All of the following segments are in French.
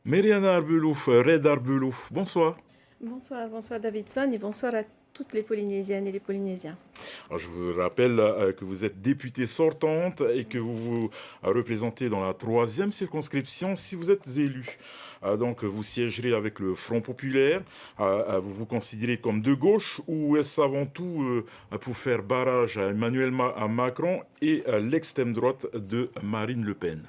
Mériana Arbelouf, Red Arbelouf, bonsoir. Bonsoir, bonsoir Davidson et bonsoir à toutes les Polynésiennes et les Polynésiens. Alors, je vous rappelle que vous êtes députée sortante et que vous vous représentez dans la troisième circonscription si vous êtes élu. Donc, vous siégerez avec le Front populaire. Vous vous considérez comme de gauche ou est-ce avant tout pour faire barrage à à Macron et à l'extrême droite de Marine Le Pen?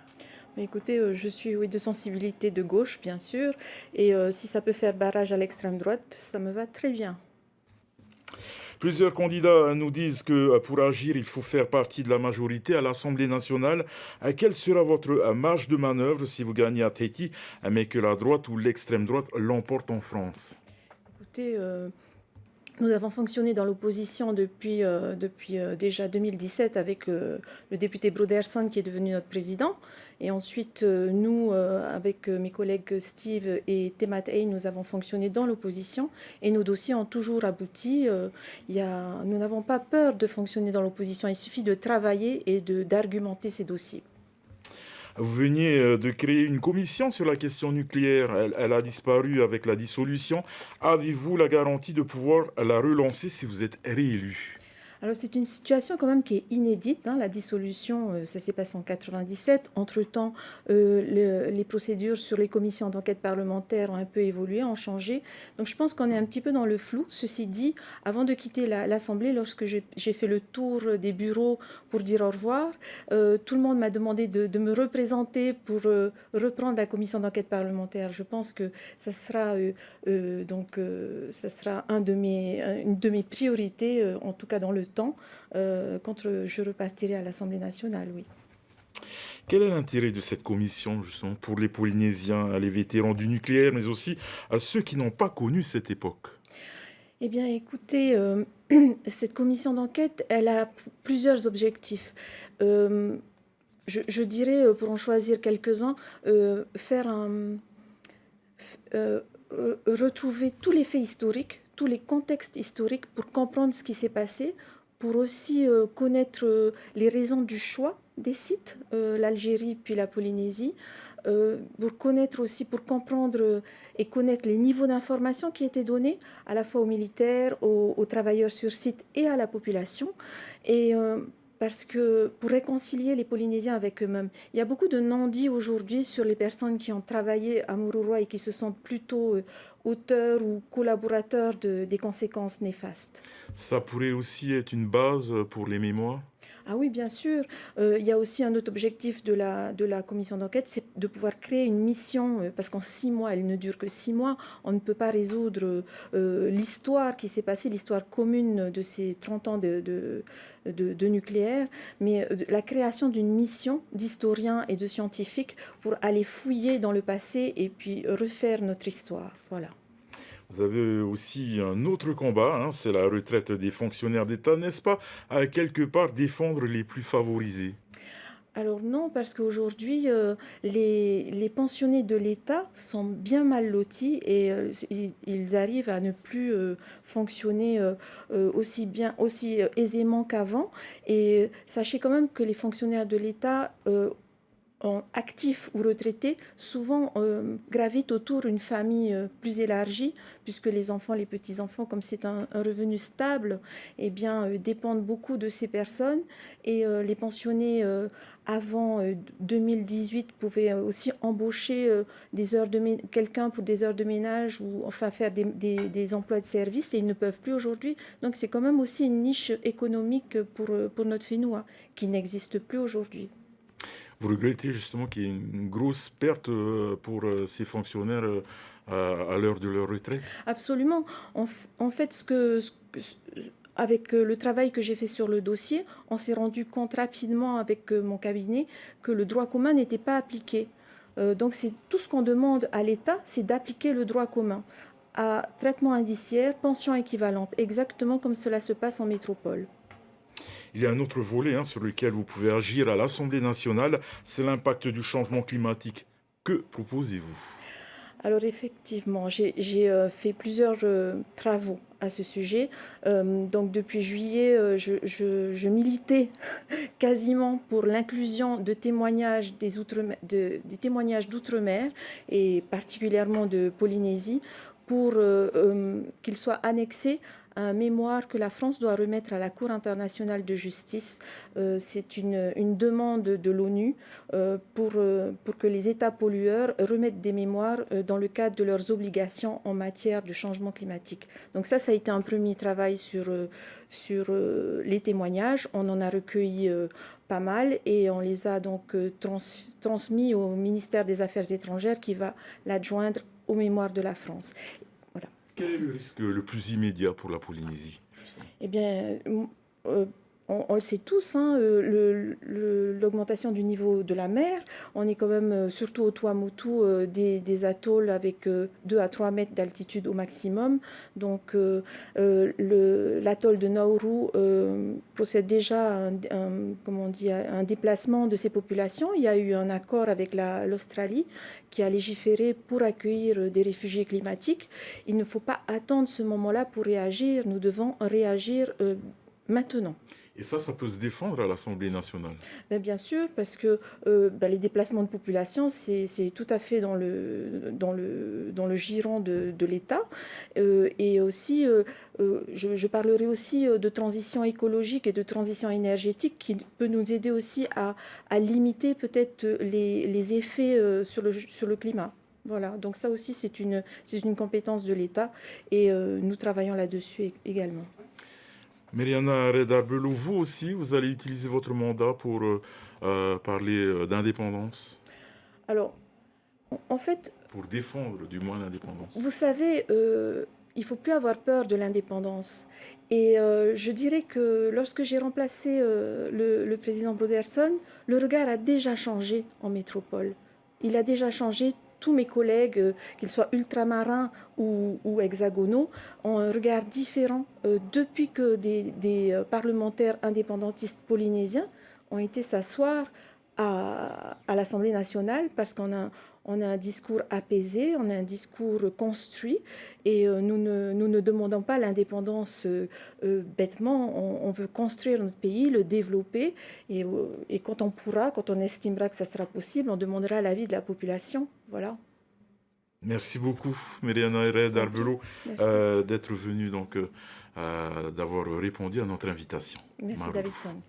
Mais écoutez, je suis oui, de sensibilité de gauche, bien sûr, et si ça peut faire barrage à l'extrême droite, ça me va très bien. Plusieurs candidats nous disent que pour agir, il faut faire partie de la majorité à l'Assemblée nationale. Quelle sera votre marge de manœuvre si vous gagnez à Tahiti, mais que la droite ou l'extrême droite l'emporte en France? Écoutez, nous avons fonctionné dans l'opposition depuis déjà 2017 avec le député Broderson qui est devenu notre président. Et ensuite, nous, avec mes collègues Steve et Temat Hay, nous avons fonctionné dans l'opposition et nos dossiers ont toujours abouti. Nous n'avons pas peur de fonctionner dans l'opposition. Il suffit de travailler et d'argumenter ces dossiers. Vous veniez de créer une commission sur la question nucléaire. Elle a disparu avec la dissolution. Avez-vous la garantie de pouvoir la relancer si vous êtes réélu? Alors c'est une situation quand même qui est inédite, hein. La dissolution, ça s'est passé en 97. Entre-temps, les procédures sur les commissions d'enquête parlementaire ont un peu évolué, ont changé. Donc je pense qu'on est un petit peu dans le flou. Ceci dit, avant de quitter l'Assemblée, lorsque j'ai fait le tour des bureaux pour dire au revoir, tout le monde m'a demandé de me représenter pour reprendre la commission d'enquête parlementaire. Je pense que ça sera, ça sera une de mes priorités, en tout cas dans le temps, quand je repartirai à l'Assemblée nationale, oui. Quel est l'intérêt de cette commission, justement, pour les Polynésiens, les vétérans du nucléaire, mais aussi à ceux qui n'ont pas connu cette époque? Eh bien, écoutez, cette commission d'enquête, elle a plusieurs objectifs. Euh, je dirais, pour en choisir quelques-uns, faire euh, retrouver tous les faits historiques, tous les contextes historiques pour comprendre ce qui s'est passé, pour aussi connaître les raisons du choix des sites, l'Algérie puis la Polynésie, pour connaître aussi, pour comprendre et connaître les niveaux d'information qui étaient donnés à la fois aux militaires, aux travailleurs sur site et à la population. Et parce que pour réconcilier les Polynésiens avec eux-mêmes, il y a beaucoup de non-dits aujourd'hui sur les personnes qui ont travaillé à Mururoa et qui se sont plutôt auteurs ou collaborateurs des conséquences néfastes. Ça pourrait aussi être une base pour les mémoires. Ah oui, bien sûr. Il y a aussi un autre objectif de la commission d'enquête, c'est de pouvoir créer une mission, parce qu'en 6 mois, elle ne dure que 6 mois, on ne peut pas résoudre l'histoire qui s'est passée, l'histoire commune de ces 30 ans de nucléaire, mais la création d'une mission d'historiens et de scientifiques pour aller fouiller dans le passé et puis refaire notre histoire. Voilà. Vous avez aussi un autre combat, hein, c'est la retraite des fonctionnaires d'État, n'est-ce pas? À quelque part défendre les plus favorisés. Alors non, parce qu'aujourd'hui, les pensionnés de l'État sont bien mal lotis et ils arrivent à ne plus fonctionner aussi bien, aussi aisément qu'avant. Et sachez quand même que les fonctionnaires de l'État actifs ou retraités, souvent gravitent autour d'une famille plus élargie, puisque les enfants, les petits-enfants, comme c'est un revenu stable, eh bien, dépendent beaucoup de ces personnes. Et les pensionnés avant 2018 pouvaient aussi embaucher quelqu'un pour des heures de ménage ou enfin faire des emplois de service et ils ne peuvent plus aujourd'hui. Donc c'est quand même aussi une niche économique pour notre Fénois qui n'existe plus aujourd'hui. Vous regrettez justement qu'il y ait une grosse perte pour ces fonctionnaires à l'heure de leur retraite? Absolument. En fait, avec le travail que j'ai fait sur le dossier, on s'est rendu compte rapidement avec mon cabinet que le droit commun n'était pas appliqué. Donc c'est tout ce qu'on demande à l'État, c'est d'appliquer le droit commun à traitement indiciaire, pension équivalente, exactement comme cela se passe en métropole. Il y a un autre volet hein, sur lequel vous pouvez agir à l'Assemblée nationale, c'est l'impact du changement climatique. Que proposez-vous? Alors effectivement, j'ai fait plusieurs travaux à ce sujet. Donc depuis juillet, je militais quasiment pour l'inclusion de témoignages des témoignages d'outre-mer et particulièrement de Polynésie pour qu'ils soient annexés à un mémoire que la France doit remettre à la Cour internationale de justice. C'est une demande de l'ONU pour que les États pollueurs remettent des mémoires dans le cadre de leurs obligations en matière de changement climatique. Donc ça a été un premier travail sur les témoignages. On en a recueilli pas mal et on les a donc transmis au ministère des Affaires étrangères qui va l'adjoindre aux mémoires de la France. Voilà. Quel est le risque le plus immédiat pour la Polynésie? Eh bien, euh, on le sait tous, hein, l'augmentation du niveau de la mer. On est quand même, surtout au Tuamotu, des atolls avec 2 à 3 mètres d'altitude au maximum. Donc l'atoll de Nauru procède déjà à comment on dit, à un déplacement de ces populations. Il y a eu un accord avec l'Australie qui a légiféré pour accueillir des réfugiés climatiques. Il ne faut pas attendre ce moment-là pour réagir. Nous devons réagir maintenant. Et ça peut se défendre à l'Assemblée nationale. Ben, bien sûr, parce que les déplacements de population, c'est tout à fait dans le giron de l'État. Et aussi, je parlerai aussi de transition écologique et de transition énergétique qui peut nous aider aussi à limiter peut-être les effets sur le climat. Voilà, donc ça aussi, c'est une compétence de l'État et nous travaillons là-dessus également. Mariana Redarbelou, vous aussi, vous allez utiliser votre mandat pour parler d'indépendance, Alors, en fait, pour défendre du moins l'indépendance. vous savez, il faut plus avoir peur de l'indépendance. Et je dirais que lorsque j'ai remplacé le président Broderson, le regard a déjà changé en métropole. Il a déjà changé. Tous mes collègues, qu'ils soient ultramarins ou hexagonaux, ont un regard différent depuis que des parlementaires indépendantistes polynésiens ont été s'asseoir à l'Assemblée nationale parce on a un discours apaisé, on a un discours construit et nous ne demandons pas l'indépendance bêtement. On veut construire notre pays, le développer et quand on pourra, quand on estimera que ça sera possible, on demandera l'avis de la population. Voilà. Merci beaucoup, Mariana Je vous en prie. Redarbelou, Merci. d'être venue, donc, d'avoir répondu à notre invitation. Merci Marou. Davidson.